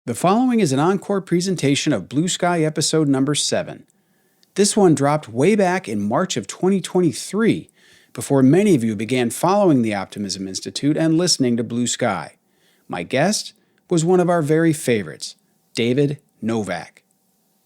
The following is an encore presentation of Blue Sky episode number 7. This one dropped way back in March of 2023, before many of you began following the Optimism Institute and listening to Blue Sky. My guest was one of our very favorites, David Novak.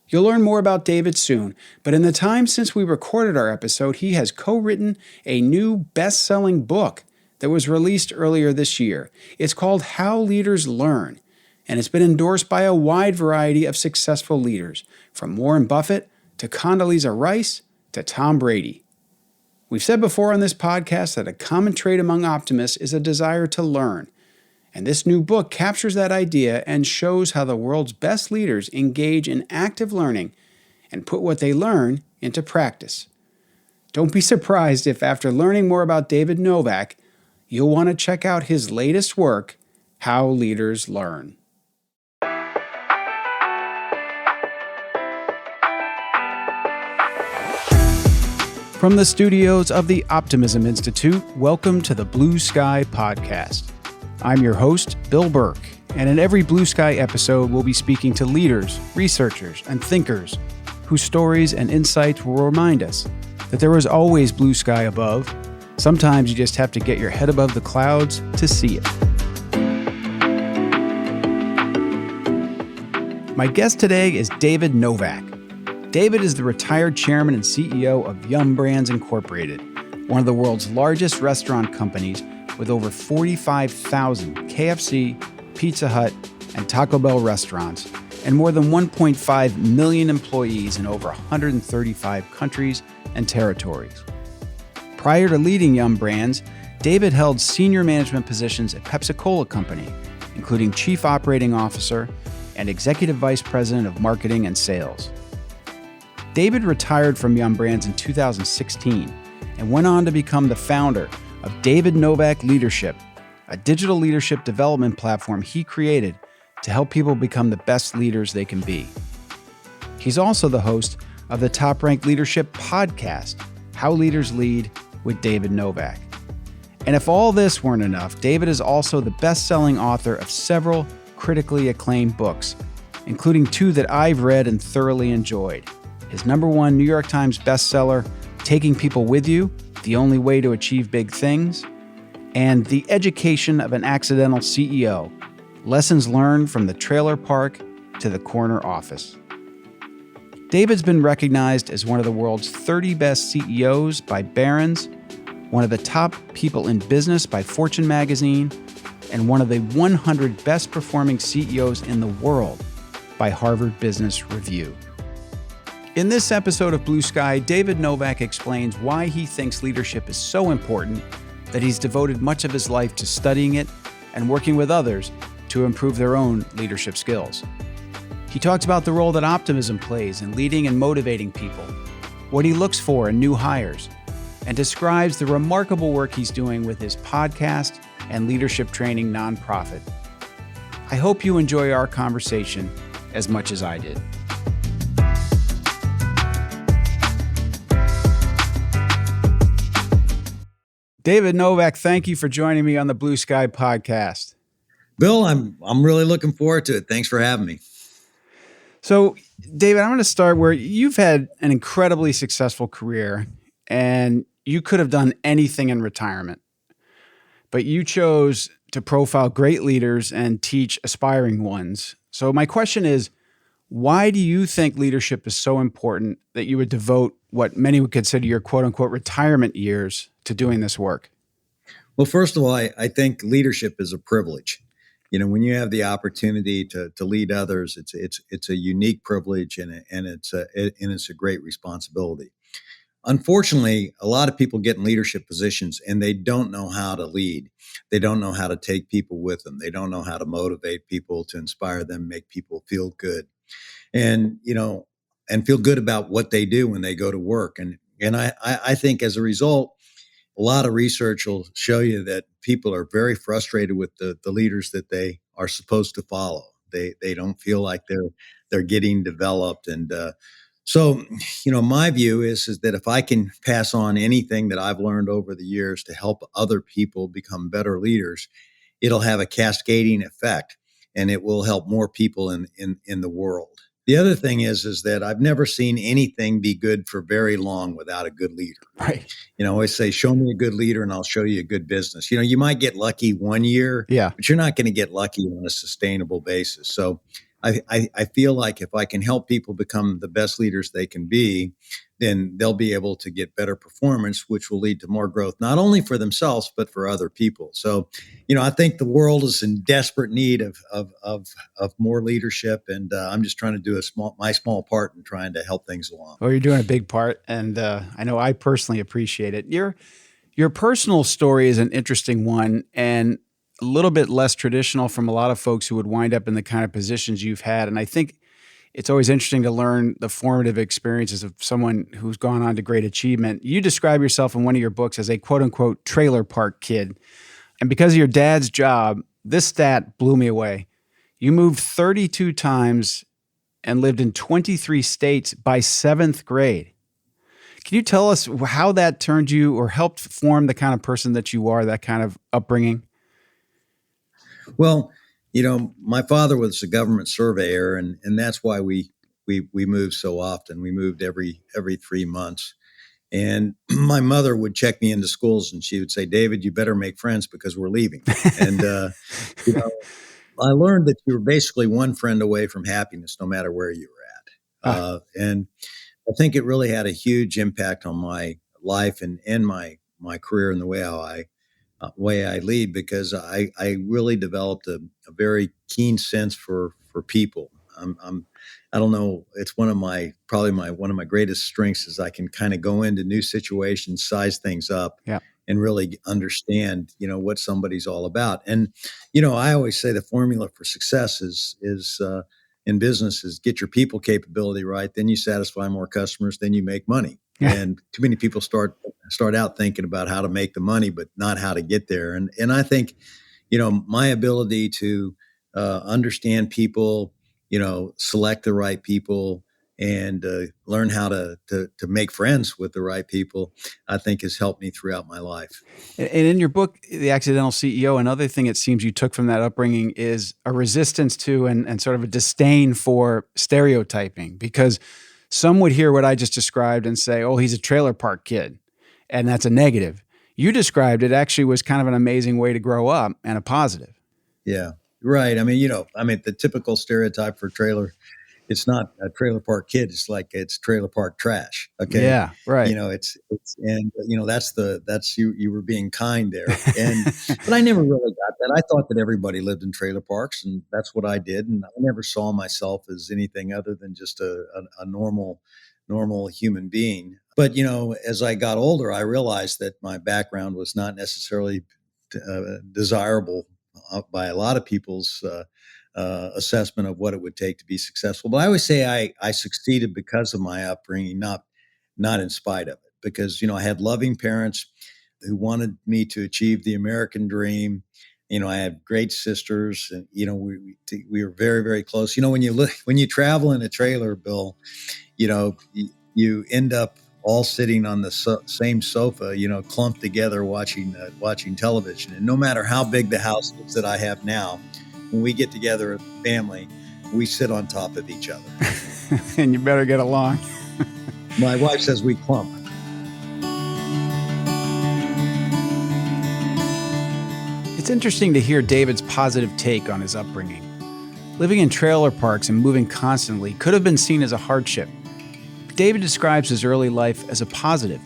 You'll learn more about David soon, but in the time since we recorded our episode, he has co-written a new best-selling book that was released earlier this year. It's called How Leaders Learn, and it's been endorsed by a wide variety of successful leaders, from Warren Buffett to Condoleezza Rice to Tom Brady. We've said before on this podcast that a common trait among optimists is a desire to learn, and this new book captures that idea and shows how the world's best leaders engage in active learning and put what they learn into practice. Don't be surprised if after learning more about David Novak, you'll want to check out his latest work, How Leaders Learn. From the studios of the Optimism Institute, welcome to the Blue Sky Podcast. I'm your host, Bill Burke, and in every Blue Sky episode, we'll be speaking to leaders, researchers, and thinkers whose stories and insights will remind us that there is always blue sky above. Sometimes you just have to get your head above the clouds to see it. My guest today is David Novak. David is the retired chairman and CEO of Yum! Brands Incorporated, one of the world's largest restaurant companies with over 45,000 KFC, Pizza Hut, and Taco Bell restaurants, and more than 1.5 million employees in over 135 countries and territories. Prior to leading Yum! Brands, David held senior management positions at Pepsi-Cola Company, including Chief Operating Officer and Executive Vice President of Marketing and Sales. David retired from Yum! Brands in 2016 and went on to become the founder of David Novak Leadership, a digital leadership development platform he created to help people become the best leaders they can be. He's also the host of the top-ranked leadership podcast, How Leaders Lead with David Novak. And if all this weren't enough, David is also the best-selling author of several critically acclaimed books, including 2 that I've read and thoroughly enjoyed. His #1 New York Times bestseller, Taking People With You, The Only Way to Achieve Big Things, and The Education of an Accidental CEO, Lessons Learned from the Trailer Park to the Corner Office. David's been recognized as one of the world's 30 best CEOs by Barron's, one of the top people in business by Fortune magazine, and one of the 100 best performing CEOs in the world by Harvard Business Review. In this episode of Blue Sky, David Novak explains why he thinks leadership is so important that he's devoted much of his life to studying it and working with others to improve their own leadership skills. He talks about the role that optimism plays in leading and motivating people, what he looks for in new hires, and describes the remarkable work he's doing with his podcast and leadership training nonprofit. I hope you enjoy our conversation as much as I did. David Novak, thank you for joining me on the Blue Sky Podcast. Bill, I'm really looking forward to it. Thanks for having me. So, David, I'm going to start where you've had an incredibly successful career, and you could have done anything in retirement, but you chose to profile great leaders and teach aspiring ones. So my question is, why do you think leadership is so important that you would devote what many would consider your quote-unquote retirement years to doing this work? Well, first of all, I think leadership is a privilege. You know, when you have the opportunity to lead others, it's a unique privilege and it's a great responsibility. Unfortunately, a lot of people get in leadership positions and they don't know how to lead. They don't know how to take people with them. They don't know how to motivate people, to inspire them, make people feel good, and feel good about what they do when they go to work. And I think as a result, a lot of research will show you that people are very frustrated with the leaders that they are supposed to follow. They don't feel like they're getting developed. And so, my view is that if I can pass on anything that I've learned over the years to help other people become better leaders, it'll have a cascading effect. and it will help more people in the world. The other thing is that I've never seen anything be good for very long without a good leader. Right. I always say, show me a good leader and I'll show you a good business. You might get lucky one year, Yeah. but you're not going to get lucky on a sustainable basis. So I feel like if I can help people become the best leaders they can be, then they'll be able to get better performance, which will lead to more growth, not only for themselves, but for other people. So, I think the world is in desperate need of more leadership. And I'm just trying to do my small part in trying to help things along. Well, you're doing a big part. And I know I personally appreciate it. Your personal story is an interesting one and a little bit less traditional from a lot of folks who would wind up in the kind of positions you've had. And I think it's always interesting to learn the formative experiences of someone who's gone on to great achievement. You describe yourself in one of your books as a quote unquote trailer park kid. And because of your dad's job, this stat blew me away. You moved 32 times and lived in 23 states by 7th grade. Can you tell us how that turned you or helped form the kind of person that you are, that kind of upbringing? Well, my father was a government surveyor, and that's why we moved so often. We moved every 3 months. And my mother would check me into schools and she would say, David, you better make friends because we're leaving. And, I learned that you were basically one friend away from happiness, no matter where you were at. And I think it really had a huge impact on my life and my career and the way I lead, because I really developed a very keen sense for people. I don't know. It's one of my greatest strengths is I can kind of go into new situations, size things up, and really understand, what somebody's all about. And, I always say the formula for success is in business is get your people capability right. Then you satisfy more customers, then you make money. Yeah. And too many people start out thinking about how to make the money, but not how to get there. And I think, my ability to understand people, select the right people, and learn how to make friends with the right people, I think has helped me throughout my life. And in your book, The Accidental CEO, another thing it seems you took from that upbringing is a resistance to and sort of a disdain for stereotyping, because some would hear what I just described and say, oh, he's a trailer park kid, and that's a negative. You described it actually was kind of an amazing way to grow up and a positive. Yeah, right. I mean, the typical stereotype for it's not a trailer park kid. It's like it's trailer park trash. Okay. Yeah. Right. That's you were being kind there. But I never really got that. I thought that everybody lived in trailer parks, and that's what I did. And I never saw myself as anything other than just a normal human being. But, as I got older, I realized that my background was not necessarily desirable by a lot of people's assessment of what it would take to be successful. But I always say I succeeded because of my upbringing, not in spite of it. Because, I had loving parents who wanted me to achieve the American dream. I had great sisters, and, we were very, very close. When you travel in a trailer, Bill, you end up all sitting on the same sofa, clumped together watching television. And no matter how big the house is that I have now, when we get together as a family, we sit on top of each other. And you better get along. My wife says we clump. It's interesting to hear David's positive take on his upbringing. Living in trailer parks and moving constantly could have been seen as a hardship. David describes his early life as a positive,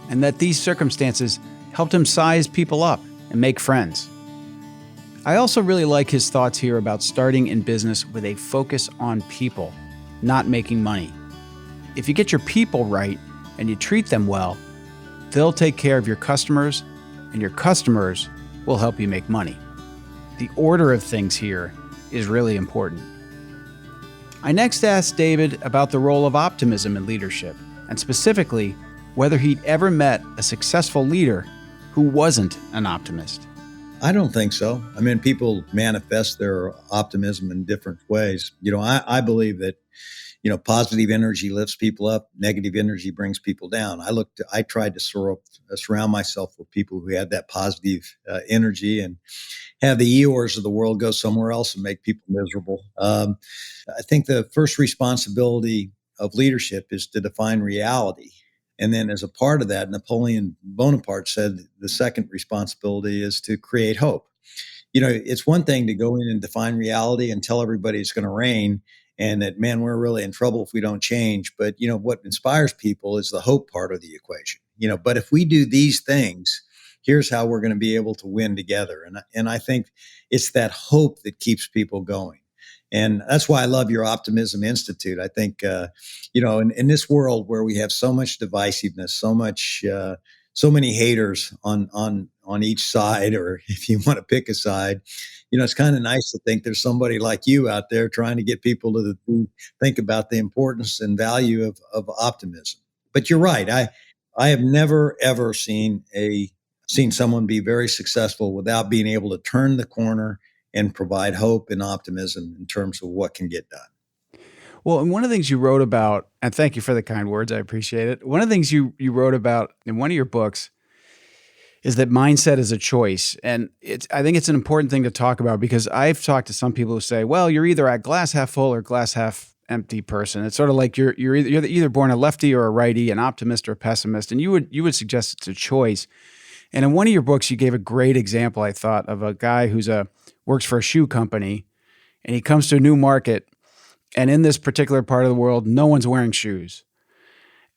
and that these circumstances helped him size people up and make friends. I also really like his thoughts here about starting in business with a focus on people, not making money. If you get your people right and you treat them well, they'll take care of your customers, and your customers will help you make money. The order of things here is really important. I next asked David about the role of optimism in leadership, and specifically, whether he'd ever met a successful leader who wasn't an optimist. I don't think so. I mean, people manifest their optimism in different ways. I believe that, positive energy lifts people up, negative energy brings people down. I tried to surround myself with people who had that positive energy, and have the Eeyores of the world go somewhere else and make people miserable. I think the first responsibility of leadership is to define reality. And then, as a part of that, Napoleon Bonaparte said the second responsibility is to create hope. It's one thing to go in and define reality and tell everybody it's going to rain and that, man, we're really in trouble if we don't change. But, what inspires people is the hope part of the equation. But if we do these things, here's how we're going to be able to win together. And I think it's that hope that keeps people going. And that's why I love your Optimism Institute. I think, in this world where we have so much divisiveness, so many haters on each side, or if you want to pick a side, it's kind of nice to think there's somebody like you out there trying to get people to think about the importance and value of optimism. But you're right. I have never ever seen someone be very successful without being able to turn the corner and provide hope and optimism in terms of what can get done. Well, and one of the things you wrote about, and thank you for the kind words, I appreciate it. One of the things you wrote about in one of your books is that mindset is a choice. And I think it's an important thing to talk about, because I've talked to some people who say, well, you're either a glass half full or glass half empty person. It's sort of like you're either born a lefty or a righty, an optimist or a pessimist. And you would suggest it's a choice. And in one of your books, you gave a great example, I thought, of a guy who's works for a shoe company, and he comes to a new market, and in this particular part of the world, no one's wearing shoes.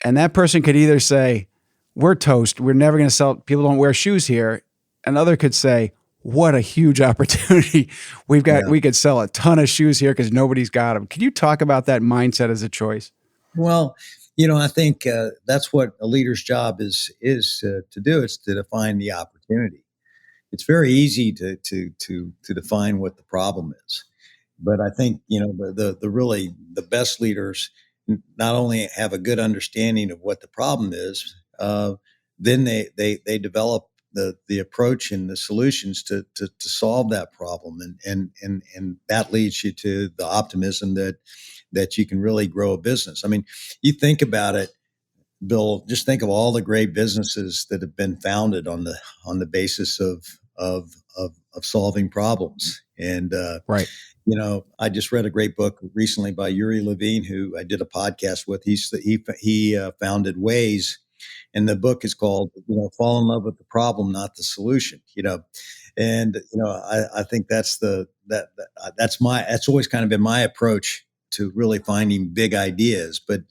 And that person could either say, we're toast, we're never going to sell, people don't wear shoes here. Another could say, what a huge opportunity. We could sell a ton of shoes here because nobody's got them. Can you talk about that mindset as a choice? Well, I think that's what a leader's job is to do. It's to define the opportunity. It's very easy to define what the problem is, but I think the best leaders not only have a good understanding of what the problem is, then they develop the approach and the solutions to solve that problem, and that leads you to the optimism that you can really grow a business. I mean, you think about it, Bill, just think of all the great businesses that have been founded on the basis of solving problems. And right. I just read a great book recently by Yuri Levine, who I did a podcast with. He founded Waze, and the book is called Fall in Love with the Problem, Not the Solution. And I think that's always kind of been my approach to really finding big ideas. But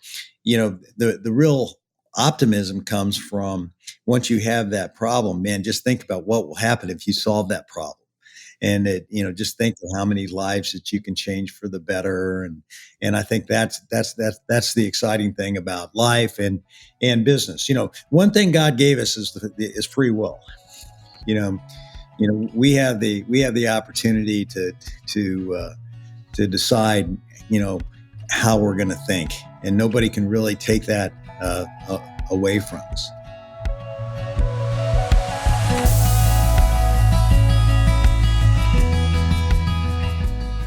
the real optimism comes from, once you have that problem, man, just think about what will happen if you solve that problem. And just think of how many lives that you can change for the better. And I think that's the exciting thing about life and business. One thing God gave us is free will. We have the opportunity to decide, how we're going to think, and nobody can really take that away from us.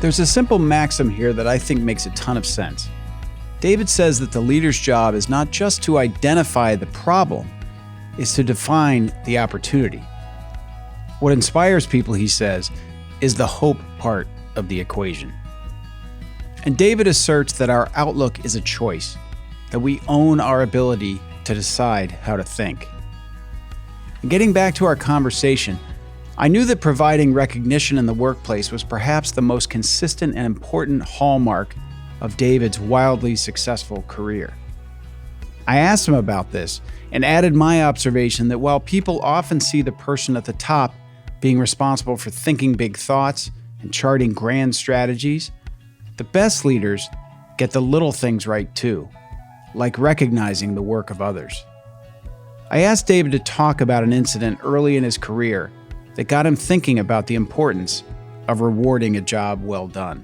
There's a simple maxim here that I think makes a ton of sense. David says that the leader's job is not just to identify the problem, it's to define the opportunity. What inspires people, he says, is the hope part of the equation. And David asserts that our outlook is a choice, that we own our ability to decide how to think. And getting back to our conversation, I knew that providing recognition in the workplace was perhaps the most consistent and important hallmark of David's wildly successful career. I asked him about this and added my observation that while people often see the person at the top being responsible for thinking big thoughts and charting grand strategies, the best leaders get the little things right too, like recognizing the work of others. I asked David to talk about an incident early in his career that got him thinking about the importance of rewarding a job well done.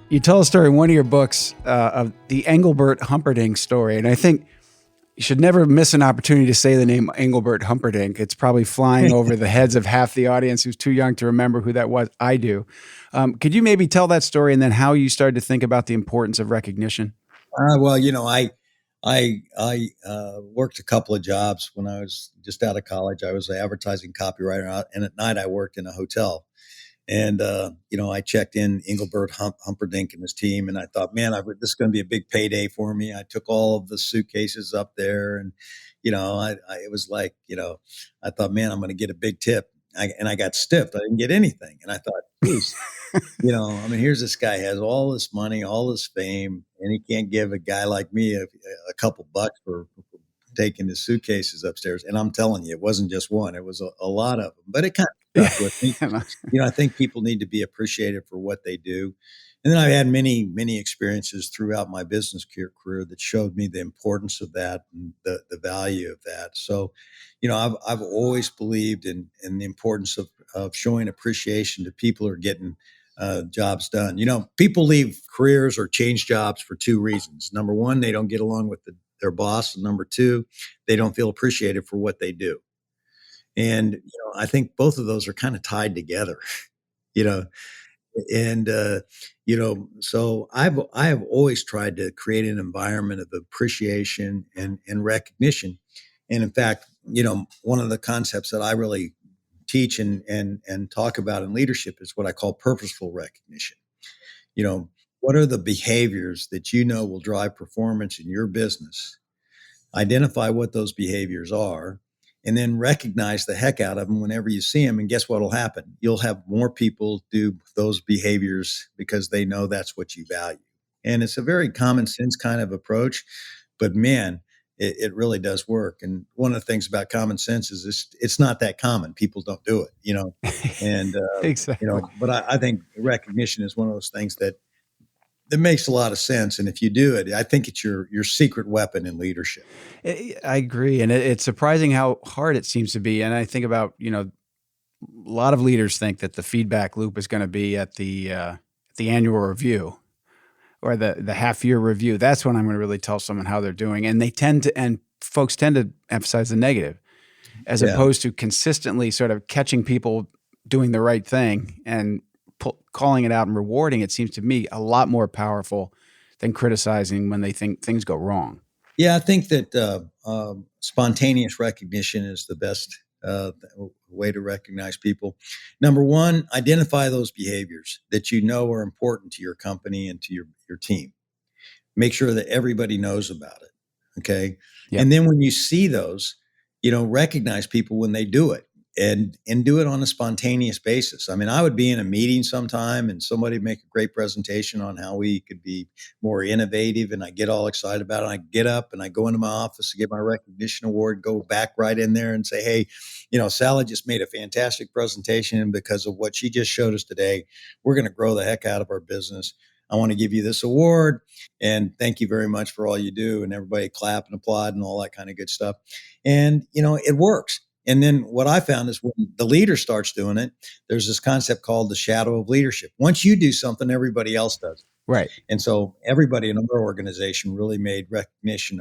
You tell a story in one of your books of the Engelbert Humperdinck story, and I think You should never miss an opportunity to say the name Engelbert Humperdinck. It's probably flying over the heads of half the audience who's too young to remember who that was. I do. Could you maybe tell that story and then how you started to think about the importance of recognition? Well, I worked a couple of jobs when I was just out of college. I was an advertising copywriter, and at night I worked in a hotel. And I checked in Engelbert Humperdinck and his team, and I thought, man, this is going to be a big payday for me. I took all of the suitcases up there, and it was like, I thought, man, I'm going to get a big tip. And I got stiffed. I didn't get anything, and I thought, geez, I mean, here's this guy has all this money, all this fame, and he can't give a guy like me a couple bucks for taking his suitcases upstairs. And I'm telling you, it wasn't just one; it was a lot of them. But it kind of stuck with me. I think people need to be appreciated for what they do. And then I had many, many experiences throughout my business career that showed me the importance of that and the value of that. So, I've always believed in the importance of showing appreciation to people who are getting jobs done. People leave careers or change jobs for two reasons. Number one, they don't get along with their boss. And number two, they don't feel appreciated for what they do. And, I think both of those are kind of tied together, you know, and, so I have always tried to create an environment of appreciation and recognition. And in fact, one of the concepts that I really teach and talk about in leadership is what I call purposeful recognition. What are the behaviors that will drive performance in your business? Identify what those behaviors are, and then recognize the heck out of them whenever you see them. And guess what will happen? You'll have more people do those behaviors because they know that's what you value. And it's a very common sense kind of approach, but man, it really does work. And one of the things about common sense is it's not that common. People don't do it, and, Exactly. but I think recognition is one of those things that makes a lot of sense. And if you do it, I think it's your secret weapon in leadership. I agree. And it's surprising how hard it seems to be. And I think about, a lot of leaders think that the feedback loop is going to be at the annual review or the half year review. That's when I'm going to really tell someone how they're doing. And folks tend to emphasize the negative as opposed to consistently sort of catching people doing the right thing and calling it out and rewarding. It seems to me a lot more powerful than criticizing when they think things go wrong. Yeah, I think that spontaneous recognition is the best way to recognize people. Number one, identify those behaviors that are important to your company and to your team. Make sure that everybody knows about it. Okay. Yep. And then when you see those, recognize people when they do it and do it on a spontaneous basis. I mean, I would be in a meeting sometime and somebody make a great presentation on how we could be more innovative, and I get all excited about it. I get up and I go into my office to get my recognition award, go back right in there and say, hey, Sally just made a fantastic presentation, and because of what she just showed us today, we're going to grow the heck out of our business. I want to give you this award, and thank you very much for all you do. And everybody clap and applaud and all that kind of good stuff. And, it works. And then what I found is when the leader starts doing it, there's this concept called the shadow of leadership. Once you do something, everybody else does. Right. And so everybody in our organization really made recognition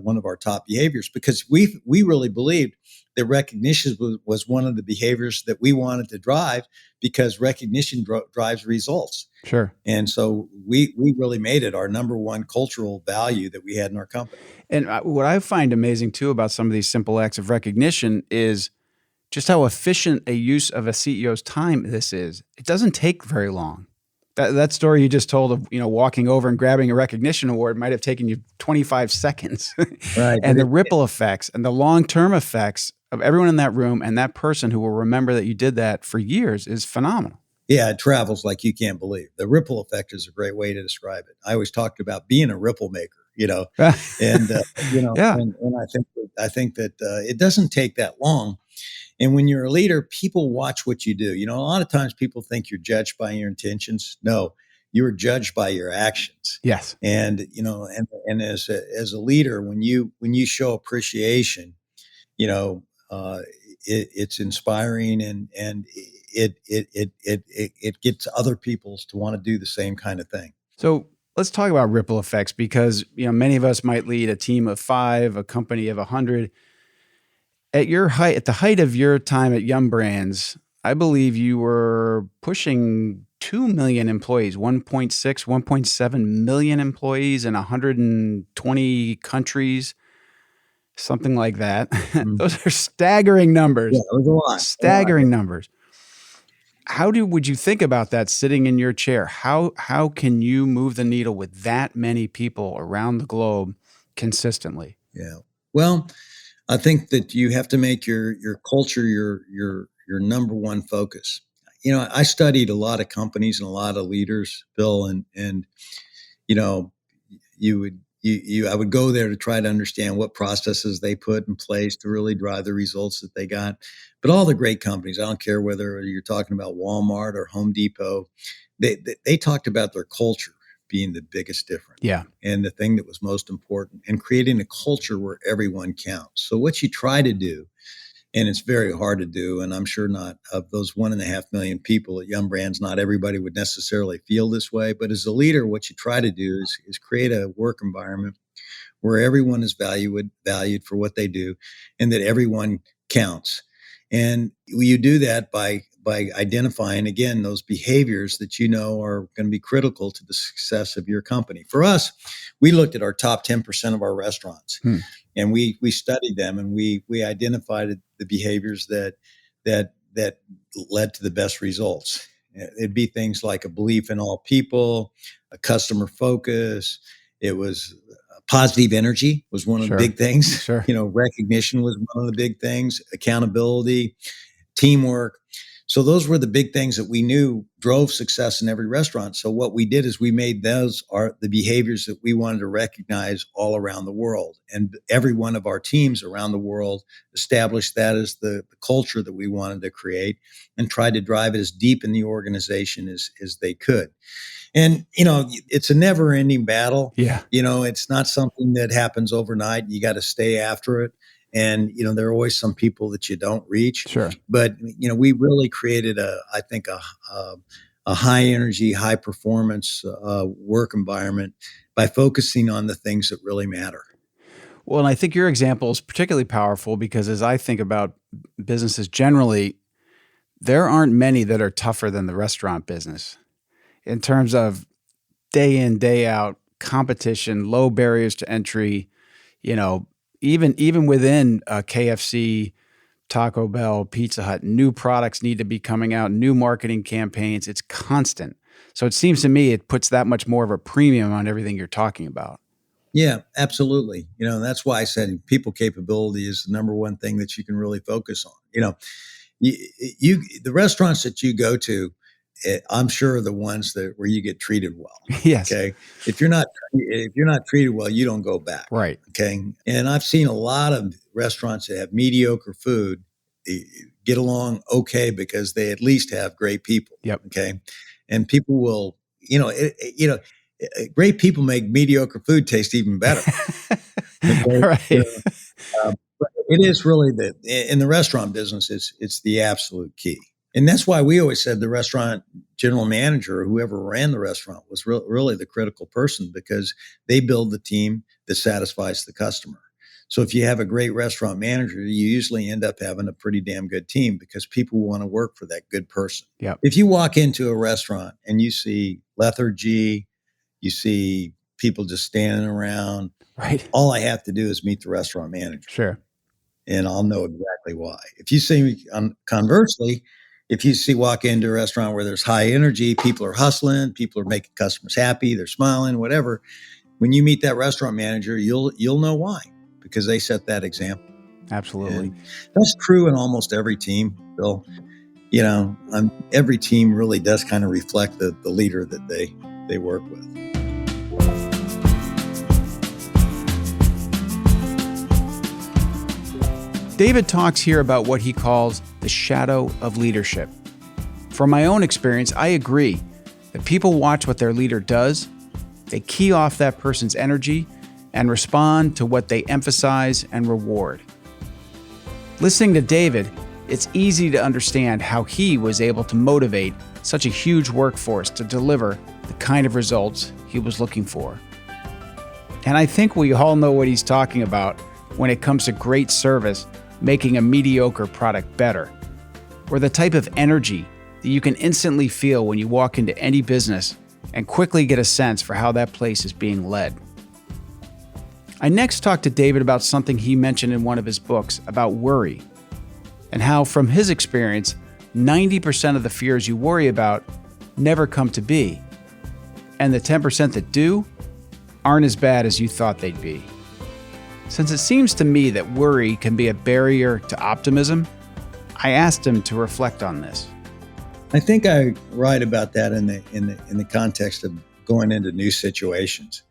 one of our top behaviors, because we really believed that recognition was one of the behaviors that we wanted to drive, because recognition drives results. Sure. And so we really made it our number one cultural value that we had in our company. And what I find amazing too about some of these simple acts of recognition is just how efficient a use of a CEO's time this is. It doesn't take very long. That story you just told of, walking over and grabbing a recognition award might have taken you 25 seconds. Right. And the ripple effects and the long-term effects of everyone in that room and that person who will remember that you did that for years is phenomenal. Yeah, it travels like you can't believe. The ripple effect is a great way to describe it. I always talked about being a ripple maker, and Yeah. and I think that it doesn't take that long. And when you're a leader, people watch what you do. A lot of times people think you're judged by your intentions. No, you're judged by your actions. Yes. And and as a leader, when you show appreciation, it's inspiring, and it gets other people to want to do the same kind of thing. So let's talk about ripple effects, because many of us might lead a team of 5, a company of 100. At the height of your time at Yum Brands, I believe you were pushing 2 million employees, 1.6, 1.7 million employees in 120 countries, something like that. Mm. Those are staggering numbers. Yeah, it was a lot. Staggering numbers. Would you think about that sitting in your chair? How can you move the needle with that many people around the globe consistently? Yeah. Well, I think that you have to make your culture your number one focus. I studied a lot of companies and a lot of leaders, Bill, and you know, I would go there to try to understand what processes they put in place to really drive the results that they got. But all the great companies, I don't care whether you're talking about Walmart or Home Depot, they talked about their culture being the biggest difference. Yeah. And the thing that was most important, and creating a culture where everyone counts. So what you try to do, and it's very hard to do, and I'm sure not of those 1.5 million people at Yum Brands, not everybody would necessarily feel this way. But as a leader, what you try to do is create a work environment where everyone is valued for what they do, and that everyone counts. And you do that by identifying, again, those behaviors that are going to be critical to the success of your company. For us, we looked at our top 10% of our restaurants, and we studied them, and we identified the behaviors that led to the best results. It'd be things like a belief in all people, a customer focus. It was positive energy was one of the big things. Sure. Recognition was one of the big things, accountability, teamwork. So those were the big things that we knew drove success in every restaurant. So what we did is we made those the behaviors that we wanted to recognize all around the world. And every one of our teams around the world established that as the culture that we wanted to create, and tried to drive it as deep in the organization as they could. And, it's a never ending battle. Yeah. It's not something that happens overnight. You got to stay after it. And, there are always some people that you don't reach. Sure. But, we really created a high energy, high performance work environment by focusing on the things that really matter. Well, and I think your example is particularly powerful because as I think about businesses generally, there aren't many that are tougher than the restaurant business in terms of day in, day out competition, low barriers to entry, even within KFC, Taco Bell, Pizza Hut, new products need to be coming out, new marketing campaigns. It's constant. So it seems to me it puts that much more of a premium on everything you're talking about. Yeah, absolutely. That's why I said people capability is the number one thing that you can really focus on. The restaurants that you go to, I'm sure are the ones where you get treated well. Yes. Okay. If you're not treated well, you don't go back. Right. Okay. And I've seen a lot of restaurants that have mediocre food get along okay because they at least have great people. Yep. Okay. And people will, great people make mediocre food taste even better. Okay? Right. But it is really in the restaurant business, it's the absolute key. And that's why we always said the restaurant general manager, or whoever ran the restaurant, was really the critical person, because they build the team that satisfies the customer. So if you have a great restaurant manager, you usually end up having a pretty damn good team because people want to work for that good person. Yep. If you walk into a restaurant and you see lethargy, you see people just standing around, right, all I have to do is meet the restaurant manager. Sure. And I'll know exactly why. If you see, conversely, if you walk into a restaurant where there's high energy, people are hustling, people are making customers happy, they're smiling, whatever. When you meet that restaurant manager, you'll know why, because they set that example. Absolutely. And that's true in almost every team, Bill. Every team really does kind of reflect the leader that they work with. David talks here about what he calls the shadow of leadership. From my own experience, I agree that people watch what their leader does, they key off that person's energy, and respond to what they emphasize and reward. Listening to David, it's easy to understand how he was able to motivate such a huge workforce to deliver the kind of results he was looking for. And I think we all know what he's talking about when it comes to great service making a mediocre product better, or the type of energy that you can instantly feel when you walk into any business and quickly get a sense for how that place is being led. I next talked to David about something he mentioned in one of his books about worry, and how, from his experience, 90% of the fears you worry about never come to be, and the 10% that do aren't as bad as you thought they'd be. Since it seems to me that worry can be a barrier to optimism, I asked him to reflect on this. I think I write about that in the context of going into new situations.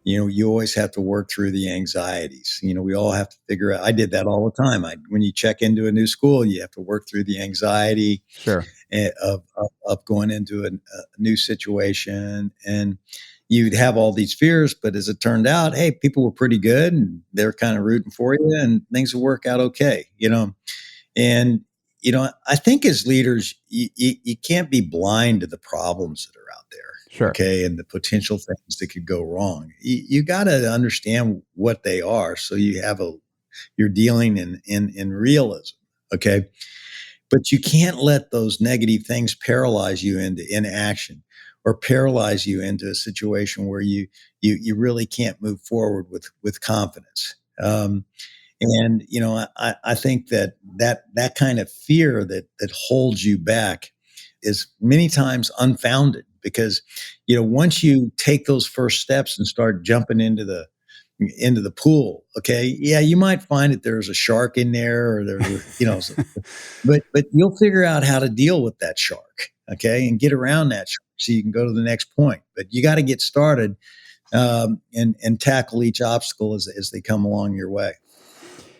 You always have to work through the anxieties. We all have to figure out. I did that all the time. When you check into a new school, you have to work through the anxiety of going into a new situation, and you'd have all these fears. But as it turned out, hey, people were pretty good, and they're kind of rooting for you, and things will work out okay. And I think as leaders, you can't be blind to the problems that are out there. Sure. Okay. And the potential things that could go wrong. You got to understand what they are. So you're dealing in realism. Okay. But you can't let those negative things paralyze you into inaction, or paralyze you into a situation where you really can't move forward with confidence. I think that kind of fear that holds you back is many times unfounded, because once you take those first steps and start jumping into the pool, okay, yeah, you might find that there's a shark in there, or there's but you'll figure out how to deal with that shark, okay, and get around that shark so you can go to the next point. But you got to get started and tackle each obstacle as they come along your way.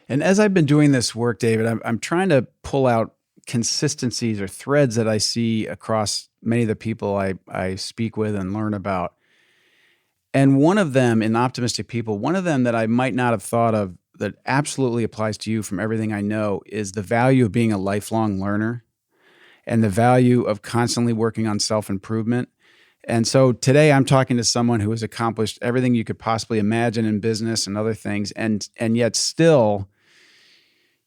And as I've been doing this work, David, I'm trying to pull out consistencies or threads that I see across many of the people I speak with and learn about. And one of them in optimistic people, one of them that I might not have thought of that absolutely applies to you from everything I know, is the value of being a lifelong learner and the value of constantly working on self-improvement. And so today I'm talking to someone who has accomplished everything you could possibly imagine in business and other things, and yet still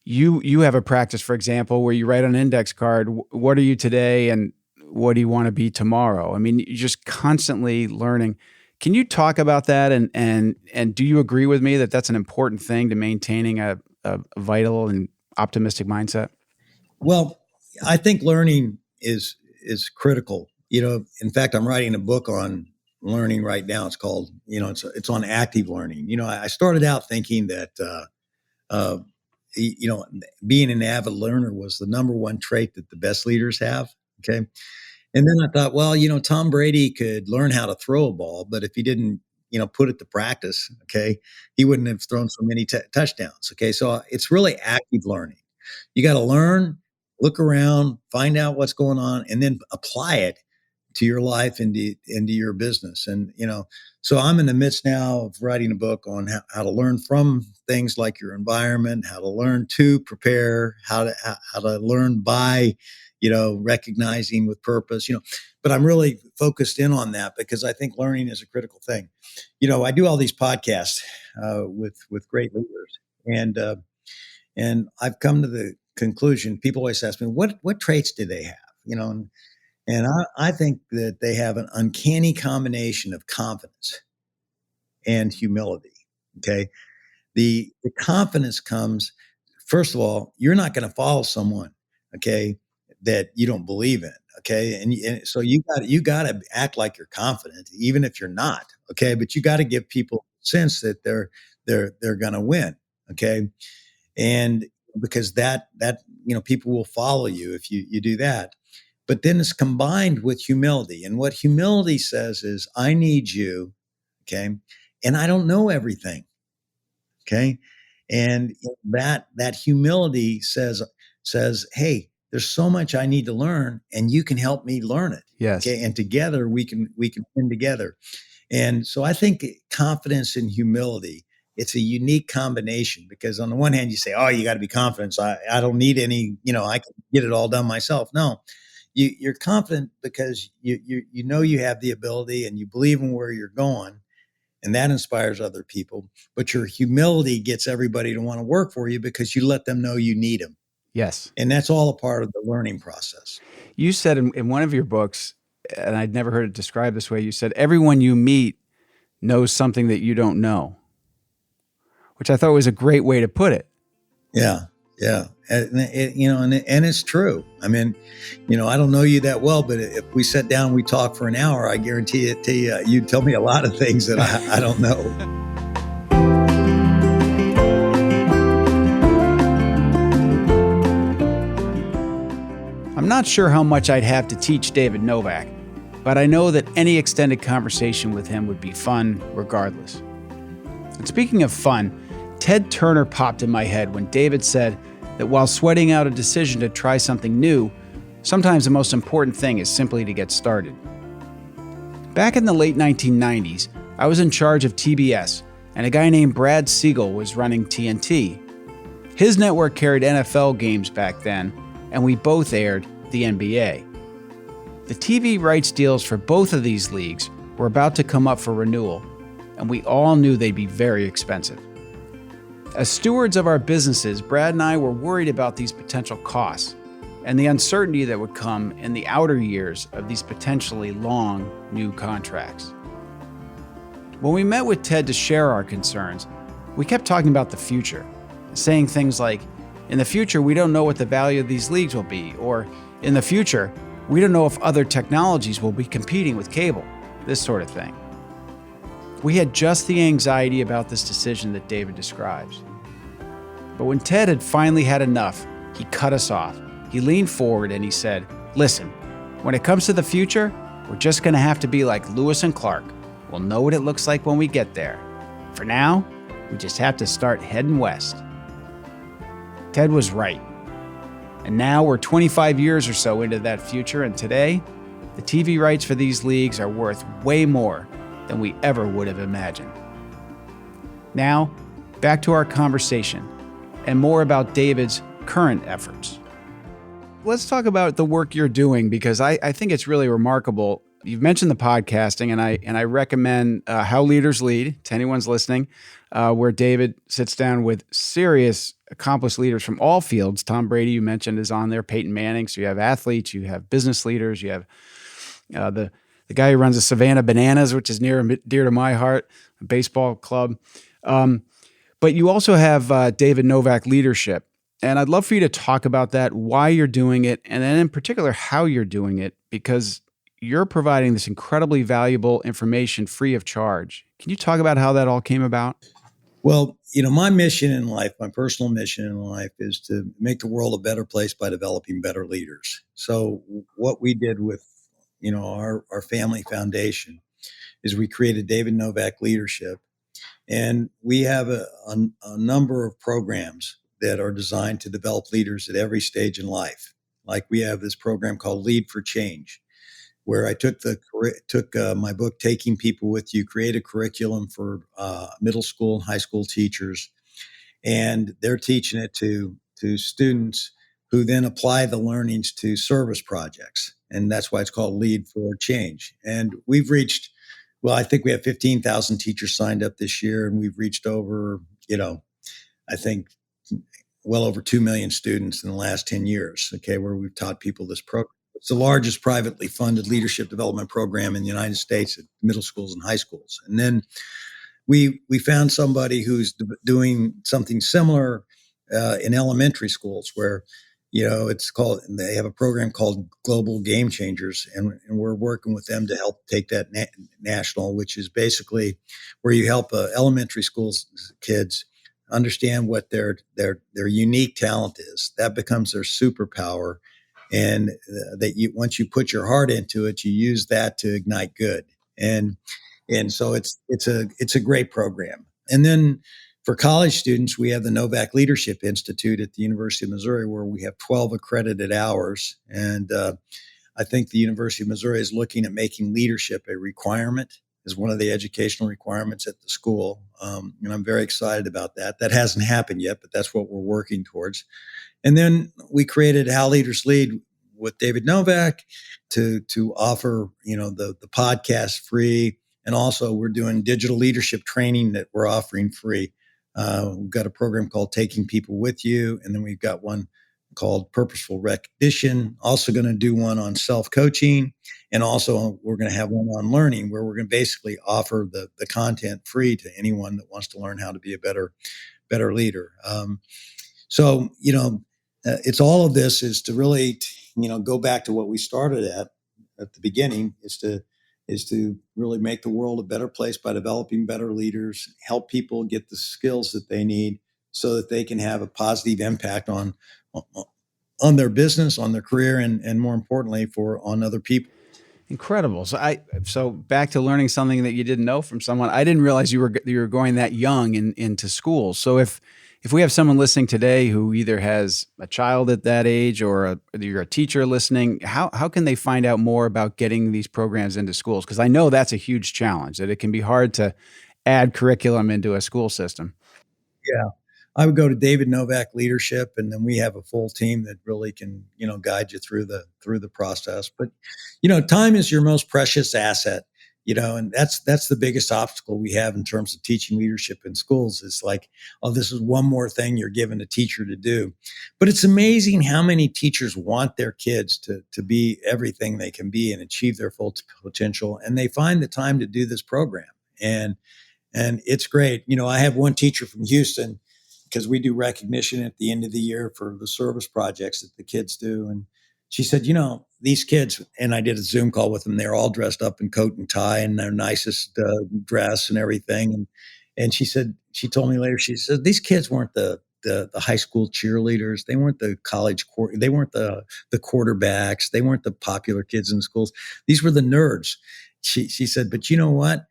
you have a practice, for example, where you write on an index card, what are you today and what do you want to be tomorrow? I mean, you're just constantly learning. Can you talk about that? And do you agree with me that that's an important thing to maintaining a vital and optimistic mindset? Well, I think learning is critical. In fact, I'm writing a book on learning right now. It's called, it's on active learning. I started out thinking that, being an avid learner was the number one trait that the best leaders have. Okay. And then I thought, well, Tom Brady could learn how to throw a ball, but if he didn't, put it to practice, okay, he wouldn't have thrown so many touchdowns. Okay. So it's really active learning. You got to learn, look around, find out what's going on, and then apply it to your life and into your business. And, so I'm in the midst now of writing a book on how to learn from things like your environment, how to learn to prepare, how to learn by, recognizing with purpose, but I'm really focused in on that because I think learning is a critical thing. I do all these podcasts with great leaders, and I've come to the conclusion, people always ask me, what traits do they have? And I think that they have an uncanny combination of confidence and humility. Okay. The confidence comes, first of all, you're not going to follow someone, okay, that you don't believe in. Okay. And so you got to act like you're confident, even if you're not. Okay. But you got to give people a sense that they're going to win. Okay. And because that, people will follow you if you do that. But then it's combined with humility. And what humility says is, I need you, okay? And I don't know everything, okay? And that humility says, hey, there's so much I need to learn, and you can help me learn it. Yes. Okay. And together we can win together. And so I think confidence and humility, it's a unique combination, because on the one hand, you say, oh, you got to be confident. I don't need any, I can get it all done myself. No. you're confident because you know you have the ability and you believe in where you're going, and that inspires other people. But your humility gets everybody to want to work for you because you let them know you need them. Yes. And that's all a part of the learning process. You said in one of your books, and I'd never heard it described this way, you said, everyone you meet knows something that you don't know, which I thought was a great way to put it. Yeah. Yeah. And it's true. I mean, I don't know you that well, but if we sat down and we talk for an hour, I guarantee it to you, you'd tell me a lot of things that I don't know. I'm not sure how much I'd have to teach David Novak, but I know that any extended conversation with him would be fun regardless. And speaking of fun, Ted Turner popped in my head when David said that while sweating out a decision to try something new, sometimes the most important thing is simply to get started. Back in the late 1990s, I was in charge of TBS, and a guy named Brad Siegel was running TNT. His network carried NFL games back then, and we both aired the NBA. The TV rights deals for both of these leagues were about to come up for renewal, and we all knew they'd be very expensive. As stewards of our businesses, Brad and I were worried about these potential costs and the uncertainty that would come in the outer years of these potentially long new contracts. When we met with Ted to share our concerns, we kept talking about the future, saying things like, in the future, we don't know what the value of these leagues will be, or in the future, we don't know if other technologies will be competing with cable, this sort of thing. We had just the anxiety about this decision that David describes. But when Ted had finally had enough, he cut us off. He leaned forward and he said, listen, when it comes to the future, we're just going to have to be like Lewis and Clark. We'll know what it looks like when we get there. For now, we just have to start heading west. Ted was right. And now we're 25 years or so into that future, and today, the TV rights for these leagues are worth way more than we ever would have imagined. Now, back to our conversation, and more about David's current efforts. Let's talk about the work you're doing, because I think it's really remarkable. You've mentioned the podcasting, and I recommend How Leaders Lead to anyone's listening, where David sits down with serious, accomplished leaders from all fields. Tom Brady, you mentioned, is on there. Peyton Manning. So you have athletes, you have business leaders, you have the guy who runs the Savannah Bananas, which is near and dear to my heart, a baseball club. But you also have David Novak Leadership. And I'd love for you to talk about that, why you're doing it, and then in particular, how you're doing it, because you're providing this incredibly valuable information free of charge. Can you talk about how that all came about? Well, my mission in life, my personal mission in life is to make the world a better place by developing better leaders. So what we did with, our family foundation is we created David Novak Leadership. And we have a number of programs that are designed to develop leaders at every stage in life. Like we have this program called Lead for Change, where I took my book, Taking People With You, create a curriculum for middle school and high school teachers. And they're teaching it to students who then apply the learnings to service projects. And that's why it's called Lead for Change. And we've reached, I think we have 15,000 teachers signed up this year, and we've reached over, I think well over 2 million students in the last 10 years, where we've taught people this program. It's the largest privately funded leadership development program in the United States at middle schools and high schools. And then we found somebody who's doing something similar in elementary schools, where they have a program called Global Game Changers, and we're working with them to help take that national, which is basically where you help elementary schools kids understand what their unique talent is. That becomes their superpower, and once you put your heart into it, you use that to ignite good. And so it's a great program. And then for college students, we have the Novak Leadership Institute at the University of Missouri, where we have 12 accredited hours. And I think the University of Missouri is looking at making leadership a requirement, as one of the educational requirements at the school. And I'm very excited about that. That hasn't happened yet, but that's what we're working towards. And then we created How Leaders Lead, with David Novak to offer, the podcast free. And also we're doing digital leadership training that we're offering free. We've got a program called Taking People With You. And then we've got one called Purposeful Recognition. Also going to do one on self-coaching. And also we're going to have one on learning, where we're going to basically offer the content free to anyone that wants to learn how to be a better leader. So, it's all of this is to really, go back to what we started at the beginning, is to really make the world a better place by developing better leaders, help people get the skills that they need so that they can have a positive impact on their business, on their career, and more importantly, on other people. Incredible. So back to learning something that you didn't know from someone. I didn't realize you were going that young into school. So if we have someone listening today who either has a child at that age, or you're a teacher listening, how can they find out more about getting these programs into schools? Because I know that's a huge challenge, that it can be hard to add curriculum into a school system. Yeah. I would go to David Novak Leadership, and then we have a full team that really can, guide you through the process. But, time is your most precious asset, and that's the biggest obstacle we have in terms of teaching leadership in schools. It's like, oh, this is one more thing you're giving a teacher to do. But it's amazing how many teachers want their kids to be everything they can be and achieve their full potential. And they find the time to do this program. And it's great. I have one teacher from Houston, because we do recognition at the end of the year for the service projects that the kids do. And she said, these kids, and I did a Zoom call with them, they're all dressed up in coat and tie and their nicest dress and everything. And she told me later, she said, these kids weren't the high school cheerleaders. They weren't the college, they weren't the quarterbacks. They weren't the popular kids in the schools. These were the nerds. She said, but you know what?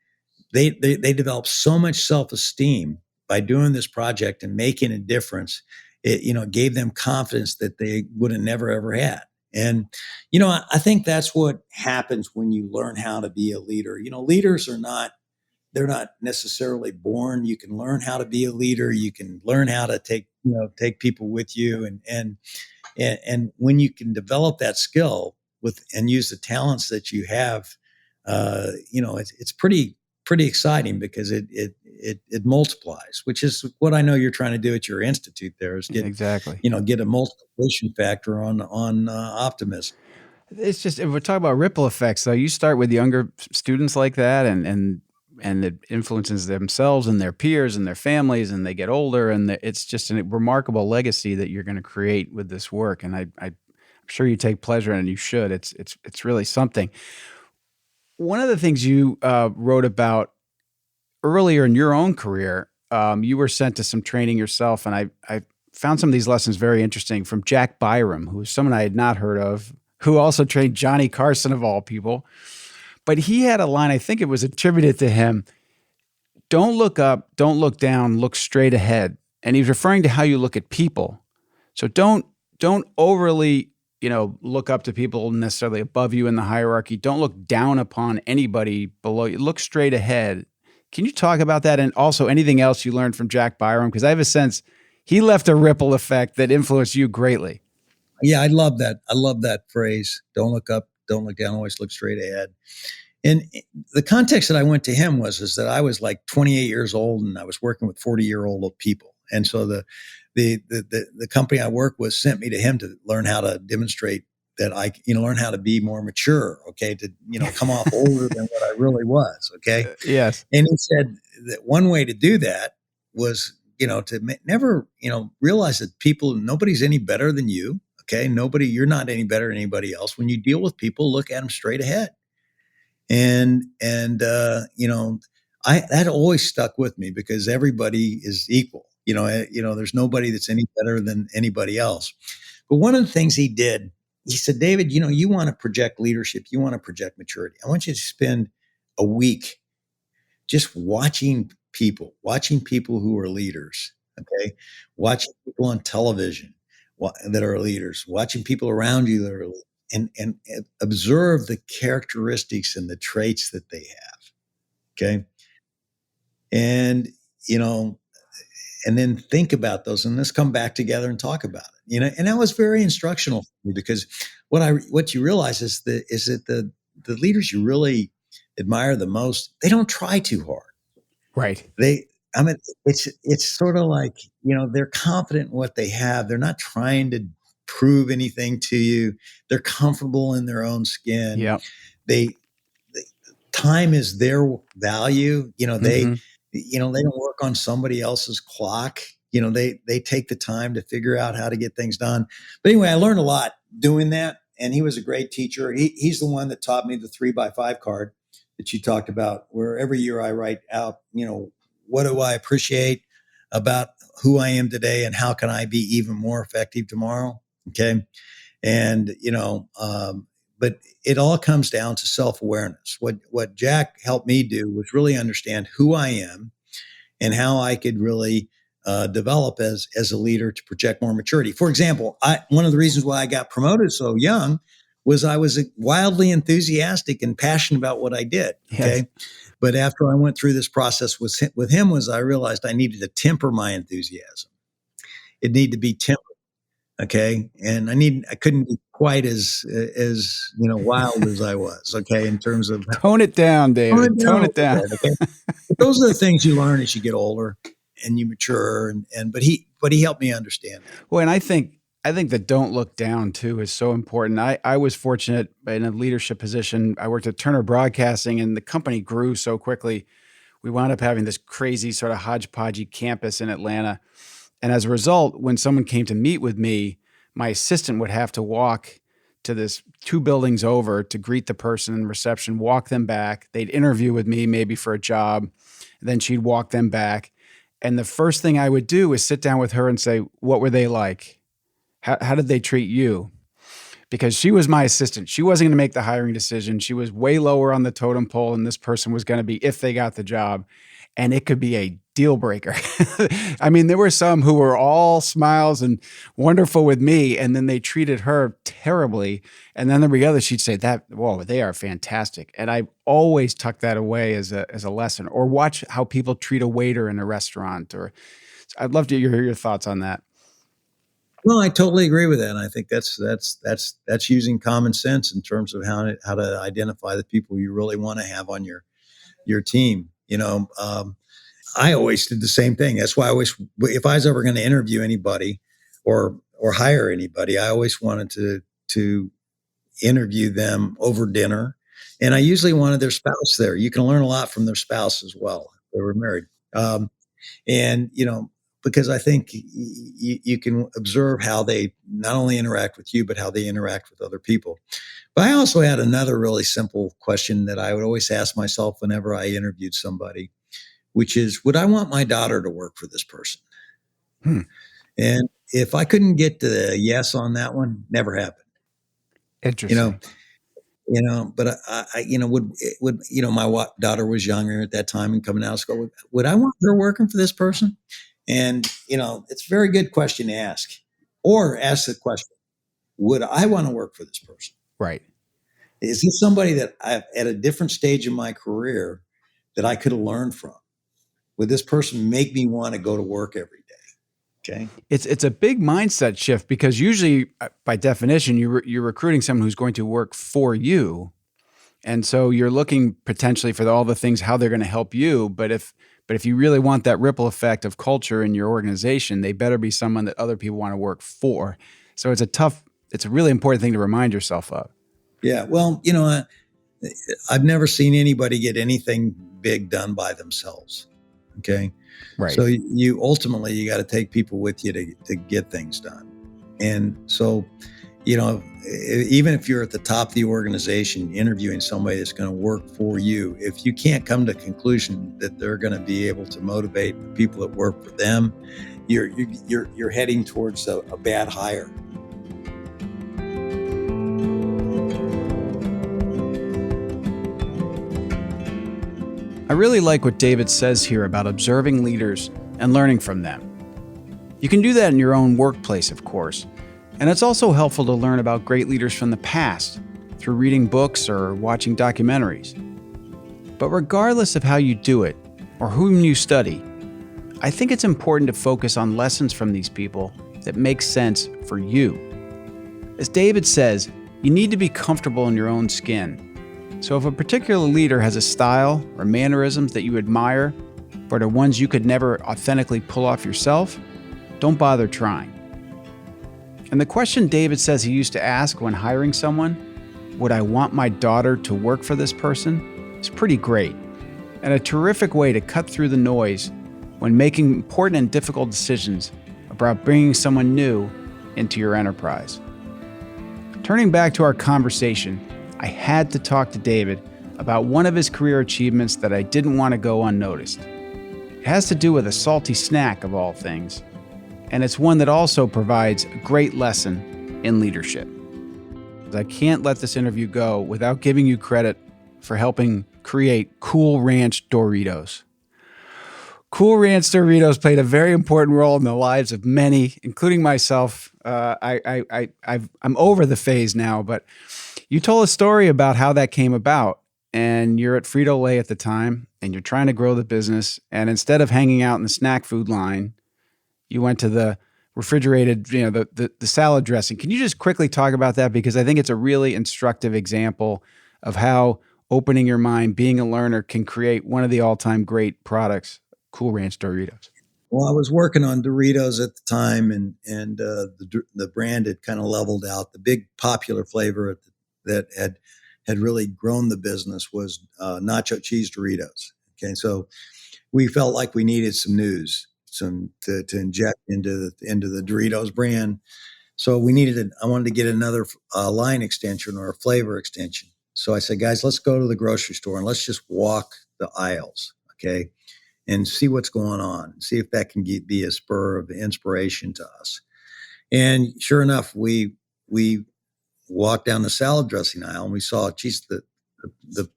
They developed so much self-esteem by doing this project and making a difference. It gave them confidence that they would have never ever had. And I think that's what happens when you learn how to be a leader. Leaders they're not necessarily born. You can learn how to be a leader. You can learn how to take people with you, and when you can develop that skill and use the talents that you have, it's pretty exciting, because it multiplies, which is what I know you're trying to do at your institute. There is Exactly. Get a multiplication factor on optimism. It's just, if we're talking about ripple effects, though, you start with younger students like that, and it influences themselves and their peers and their families, and they get older, and it's just a remarkable legacy that you're going to create with this work. And I'm sure you take pleasure in it, and you should. It's really something. One of the things you wrote about earlier in your own career, you were sent to some training yourself, and I found some of these lessons very interesting, from Jack Byram, who's someone I had not heard of, who also trained Johnny Carson, of all people. But he had a line, I think it was attributed to him: don't look up, don't look down, look straight ahead. And he was referring to how you look at people. So don't overly, look up to people necessarily above you in the hierarchy. Don't look down upon anybody below you. Look straight ahead. Can you talk about that? And also anything else you learned from Jack Byram? Because I have a sense he left a ripple effect that influenced you greatly. Yeah, I love that. I love that phrase. Don't look up, don't look down, always look straight ahead. And the context that I went to him is that I was like 28 years old, and I was working with 40-year-old people. And so the company I work with sent me to him to learn how to demonstrate that I, learn how to be more mature, okay, to, come off older than what I really was, okay? Yes. And he said that one way to do that was, to never, realize that nobody's any better than you, okay? You're not any better than anybody else. When you deal with people, look at them straight ahead. And that always stuck with me, because everybody is equal. There's nobody that's any better than anybody else. But one of the things he did, he said, David, you want to project leadership, you want to project maturity. I want you to spend a week just watching people who are leaders. Okay. Watching people on television that are leaders, watching people around you that are leaders. And observe the characteristics and the traits that they have. Okay. And, and then think about those, and let's come back together and talk about it. and that was very instructional for me because what you realize is that the leaders you really admire the most, they don't try too hard. Right. I mean, it's sort of like, they're confident in what they have. They're not trying to prove anything to you. They're comfortable in their own skin. Yep. They time is their value. Mm-hmm. They don't work on somebody else's clock. They take the time to figure out how to get things done. But anyway, I learned a lot doing that. And he was a great teacher. He's the one that taught me the 3x5 card that you talked about, where every year I write out, what do I appreciate about who I am today and how can I be even more effective tomorrow? Okay. And, but it all comes down to self-awareness. What Jack helped me do was really understand who I am and how I could really develop as a leader to project more maturity. For example, one of the reasons why I got promoted so young was I was wildly enthusiastic and passionate about what I did. Okay. Yes. But after I went through this process with him I realized I needed to temper my enthusiasm. It needed to be tempered. Okay. And I couldn't be quite as wild as I was. Okay. In terms of Tone it down, David. Tone it down. Okay. But those are the things you learn as you get older and you mature. But he helped me understand that. Well, and I think the don't look down too is so important. I was fortunate in a leadership position. I worked at Turner Broadcasting and the company grew so quickly. We wound up having this crazy sort of hodgepodgey campus in Atlanta. And as a result, when someone came to meet with me, my assistant would have to walk to this 2 buildings over to greet the person in reception, walk them back. They'd interview with me maybe for a job. Then she'd walk them back. And the first thing I would do is sit down with her and say, what were they like? How did they treat you? Because she was my assistant. She wasn't going to make the hiring decision. She was way lower on the totem pole than this person was going to be if they got the job. And it could be a deal breaker. I mean, there were some who were all smiles and wonderful with me, and then they treated her terribly. And then there were others, she'd say whoa, they are fantastic. And I always tuck that away as a lesson. Or watch how people treat a waiter in a restaurant. Or I'd love to hear your thoughts on that. Well, I totally agree with that. And I think that's using common sense in terms of how to identify the people you really want to have on your team. I always did the same thing. That's why if I was ever going to interview anybody or hire anybody, I always wanted to interview them over dinner. And I usually wanted their spouse there. You can learn a lot from their spouse as well. They were married. Because I think you can observe how they not only interact with you, but how they interact with other people. But I also had another really simple question that I would always ask myself whenever I interviewed somebody, which is, would I want my daughter to work for this person? And if I couldn't get the yes on that one, never happened. Interesting. But my daughter was younger at that time and coming out of school. Would I want her working for this person? And, it's a very good question to ask. Or ask the question, would I want to work for this person? Right. Is this somebody that at a different stage in my career that I could have learned from? Would this person make me want to go to work every day? Okay. It's a big mindset shift because usually by definition, you're recruiting someone who's going to work for you. And so you're looking potentially for all the things, how they're going to help you. But if you really want that ripple effect of culture in your organization, they better be someone that other people want to work for. So it's a really important thing to remind yourself of. Yeah. Well, I've never seen anybody get anything big done by themselves. Okay. Right. So you ultimately got to take people with you to get things done. And so, even if you're at the top of the organization interviewing somebody that's going to work for you, if you can't come to the conclusion that they're going to be able to motivate the people that work for them, you're heading towards a bad hire. I really like what David says here about observing leaders and learning from them. You can do that in your own workplace, of course. And it's also helpful to learn about great leaders from the past through reading books or watching documentaries. But regardless of how you do it or whom you study, I think it's important to focus on lessons from these people that makes sense for you. As David says, you need to be comfortable in your own skin. So if a particular leader has a style or mannerisms that you admire, but are ones you could never authentically pull off yourself, don't bother trying. And the question David says he used to ask when hiring someone, would I want my daughter to work for this person, is pretty great, and a terrific way to cut through the noise when making important and difficult decisions about bringing someone new into your enterprise. Turning back to our conversation, I had to talk to David about one of his career achievements that I didn't want to go unnoticed. It has to do with a salty snack of all things, and it's one that also provides a great lesson in leadership. I can't let this interview go without giving you credit for helping create Cool Ranch Doritos. Cool Ranch Doritos played a very important role in the lives of many, including myself. I'm over the phase now, but you told a story about how that came about, and you're at Frito-Lay at the time, and you're trying to grow the business, and instead of hanging out in the snack food line, you went to the refrigerated, the salad dressing. Can you just quickly talk about that? Because I think it's a really instructive example of how opening your mind, being a learner, can create one of the all-time great products, Cool Ranch Doritos. Well, I was working on Doritos at the time, and the brand had kind of leveled out. The big popular flavor that had really grown the business was nacho cheese Doritos. Okay, so we felt like we needed some news, to inject into the Doritos brand. So I wanted to get another line extension or a flavor extension. So I said, guys, let's go to the grocery store and let's just walk the aisles, okay, and see what's going on, see if that can be a spur of inspiration to us. And sure enough, we walked down the salad dressing aisle and we saw, geez, the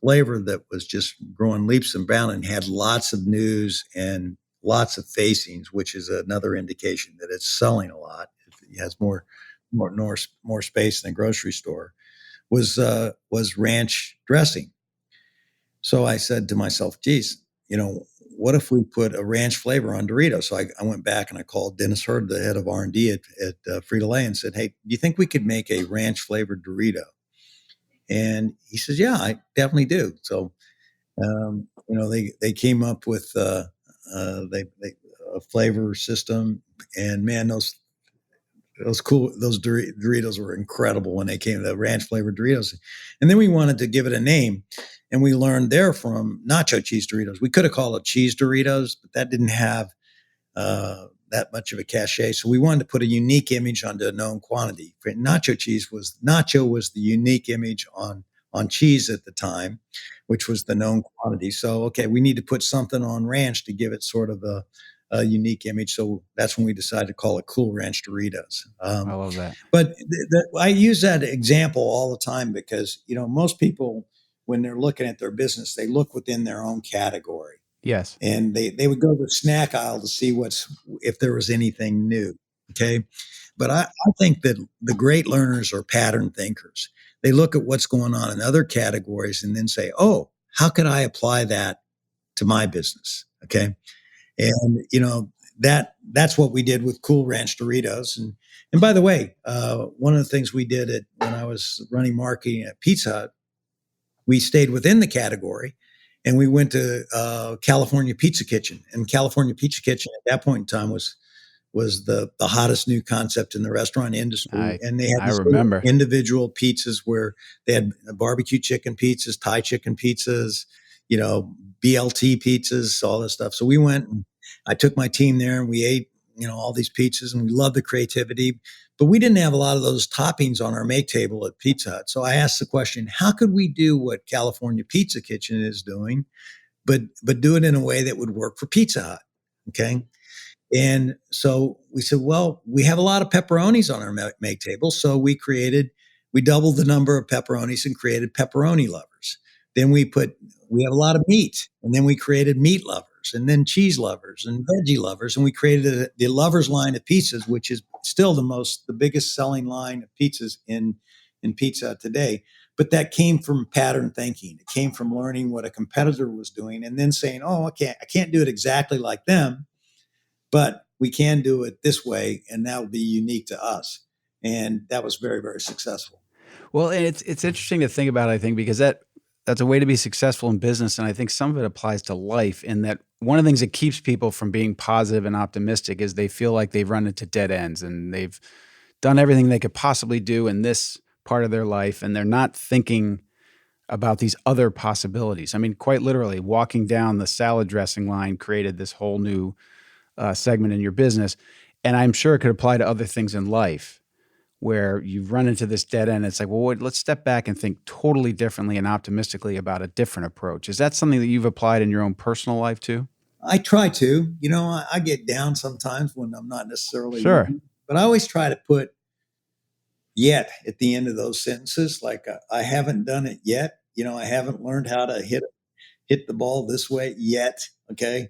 flavor that was just growing leaps and bounds and had lots of news and lots of facings, which is another indication that it's selling a lot. It has more space than a grocery store. Was ranch dressing. So I said to myself, geez, what if we put a ranch flavor on Doritos? So I went back and I called Dennis Hurd, the head of R&D at Frito-Lay, and said, hey, do you think we could make a ranch flavored Dorito? And he says, yeah, I definitely do. So, they came up with a flavor system, and man, those Doritos were incredible when they came, the ranch flavored Doritos. And then we wanted to give it a name, and we learned there from nacho cheese Doritos. We could have called it cheese Doritos, but that didn't have that much of a cachet. So we wanted to put a unique image onto a known quantity. Nacho was the unique image on cheese at the time, which was the known quantity. So, okay, we need to put something on ranch to give it sort of a unique image. So that's when we decided to call it Cool Ranch Doritos. I love that. But I use that example all the time because, most people, when they're looking at their business, they look within their own category. Yes. And they would go to the snack aisle to see if there was anything new. Okay. But I think that the great learners are pattern thinkers. They look at what's going on in other categories and then say, oh, how can I apply that to my business? Okay. And, that's what we did with Cool Ranch Doritos. And by the way, one of the things we did when I was running marketing at Pizza Hut, we stayed within the category. And we went to California Pizza Kitchen. And California Pizza Kitchen at that point in time was the hottest new concept in the restaurant industry. And they had individual pizzas where they had barbecue chicken pizzas, Thai chicken pizzas, BLT pizzas, all this stuff. So we went and I took my team there and we ate, all these pizzas, and we loved the creativity. But we didn't have a lot of those toppings on our make table at Pizza Hut. So I asked the question, how could we do what California Pizza Kitchen is doing, but do it in a way that would work for Pizza Hut? Okay. And so we said, well, we have a lot of pepperonis on our make table. So we doubled the number of pepperonis and created pepperoni lovers. Then we have a lot of meat, and then we created meat lovers, and then cheese lovers and veggie lovers. And we created the lovers line of pizzas, which is still the biggest selling line of pizzas in Pizza Hut today. But that came from pattern thinking. It came from learning what a competitor was doing and then saying, oh, okay, I can't do it exactly like them, but we can do it this way, and that will be unique to us. And that was very, very successful. Well, and it's interesting to think about, I think, because that's a way to be successful in business. And I think some of it applies to life, in that one of the things that keeps people from being positive and optimistic is they feel like they've run into dead ends and they've done everything they could possibly do in this part of their life, and they're not thinking about these other possibilities. I mean, quite literally, walking down the salad dressing line created this whole new segment in your business. And I'm sure it could apply to other things in life where you've run into this dead end. It's like, well, let's step back and think totally differently and optimistically about a different approach. Is that something that you've applied in your own personal life too? I try to. I get down sometimes when I'm not necessarily Sure. winning, but I always try to put yet at the end of those sentences. Like, I haven't done it yet. I haven't learned how to hit the ball this way yet. Okay.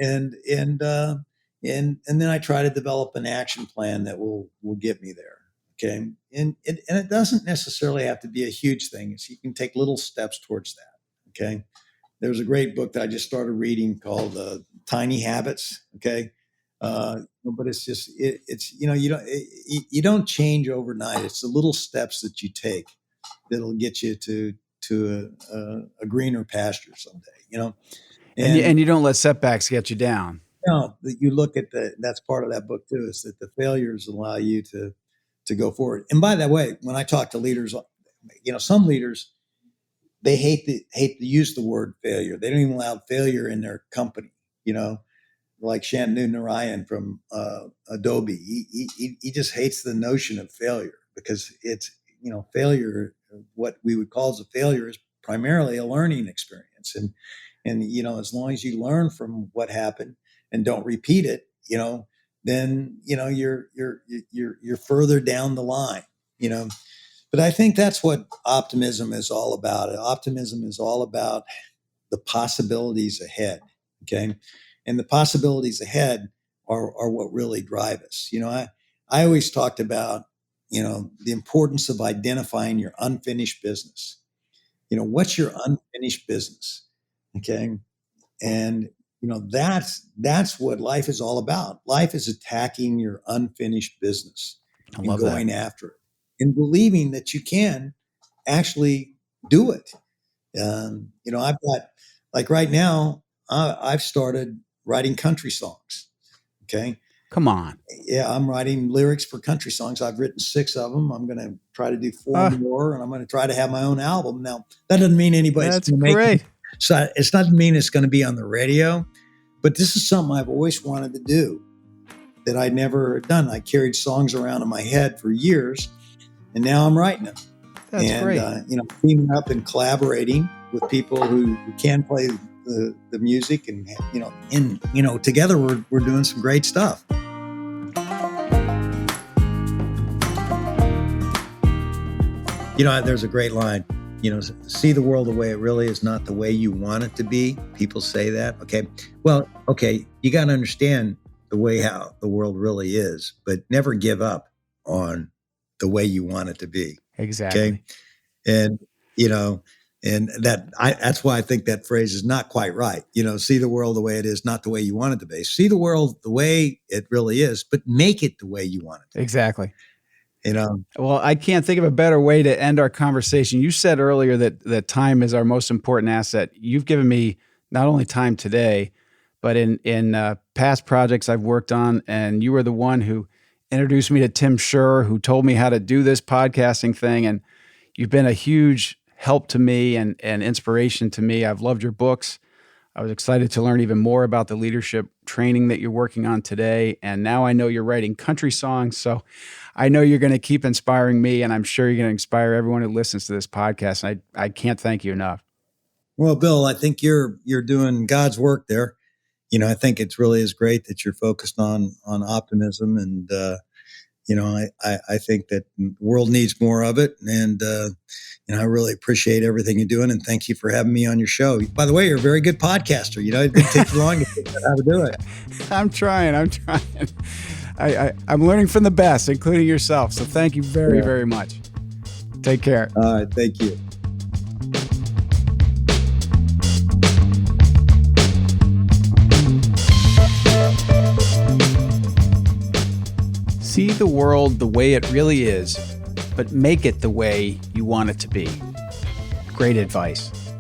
And then I try to develop an action plan that will get me there. Okay. And it doesn't necessarily have to be a huge thing. You can take little steps towards that. Okay. There's a great book that I just started reading called Tiny Habits. Okay. But it's just, you don't change overnight. It's the little steps that you take that'll get you to a greener pasture someday, And you don't let setbacks get you down. You look at that's part of that book too, is that the failures allow you to go forward. And by that way, when I talk to leaders, some leaders, they hate to use the word failure. They don't even allow failure in their company, like Shantanu Narayan from Adobe. He just hates the notion of failure because it's, failure, what we would call as a failure, is primarily a learning experience. And as long as you learn from what happened and don't repeat it, then you're further down the line, But I think that's what optimism is all about. Optimism is all about the possibilities ahead. Okay. And the possibilities ahead are what really drive us. I always talked about, the importance of identifying your unfinished business. What's your unfinished business? Okay. And, that's what life is all about. Life is attacking your unfinished business and going after it and believing that you can actually do it. I've got, like right now, I've started writing country songs. Okay. Come on. Yeah, I'm writing lyrics for country songs. I've written 6 of them. I'm going to try to do 4 more, and I'm going to try to have my own album. Now, that doesn't mean anybody's going to make it. So it doesn't mean it's going to be on the radio, but this is something I've always wanted to do that I'd never done. I carried songs around in my head for years, and now I'm writing them. That's great. Teaming up and collaborating with people who can play the music, and together we're doing some great stuff. There's a great line, see the world the way it really is, not the way you want it to be. People say that. Okay. Well, okay. You got to understand the way how the world really is, but never give up on the way you want it to be. Exactly. Okay. And, that's why I think that phrase is not quite right. See the world the way it is, not the way you want it to be. See the world the way it really is, but make it the way you want it to be. Exactly. Well, I can't think of a better way to end our conversation. You said earlier that time is our most important asset. You've given me not only time today, but in past projects I've worked on, and you were the one who introduced me to Tim Scherr, who told me how to do this podcasting thing. And you've been a huge help to me and inspiration to me. I've loved your books. I was excited to learn even more about the leadership training that you're working on today. And now I know you're writing country songs. So I know you're going to keep inspiring me, and I'm sure you're going to inspire everyone who listens to this podcast. And I can't thank you enough. Well, Bill, I think you're doing God's work there. I think it really is great that you're focused on optimism. And, I think that the world needs more of it. And, I really appreciate everything you're doing. And thank you for having me on your show. By the way, you're a very good podcaster. It didn't take you long to figure out how to do it. I'm trying. I'm learning from the best, including yourself. So thank you very, very much. Take care. All right. Thank you. see the world the way it really is, but make it the way you want it to be. Great advice.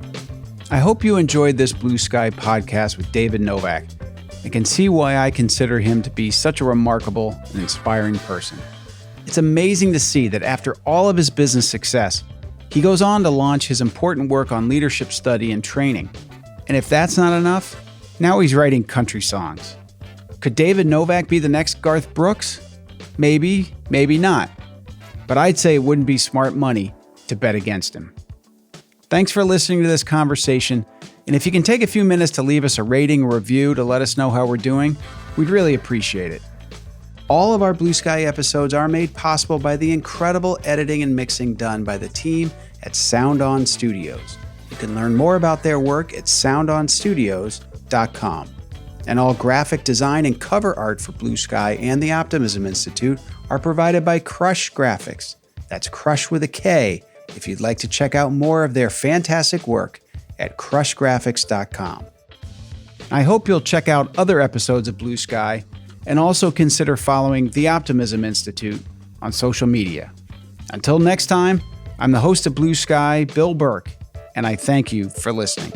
I hope you enjoyed this Blue Sky podcast with David Novak. I can see why I consider him to be such a remarkable and inspiring person. It's amazing to see that after all of his business success, he goes on to launch his important work on leadership study and training. And if that's not enough, now he's writing country songs. Could David Novak be the next Garth Brooks? Maybe, maybe not. But I'd say it wouldn't be smart money to bet against him. Thanks for listening to this conversation. And if you can take a few minutes to leave us a rating or review to let us know how we're doing, we'd really appreciate it. All of our Blue Sky episodes are made possible by the incredible editing and mixing done by the team at Sound On Studios. You can learn more about their work at soundonstudios.com. And all graphic design and cover art for Blue Sky and the Optimism Institute are provided by Crush Graphics. That's Crush with a K if you'd like to check out more of their fantastic work at crushgraphics.com. I hope you'll check out other episodes of Blue Sky and also consider following the Optimism Institute on social media. Until next time, I'm the host of Blue Sky, Bill Burke, and I thank you for listening.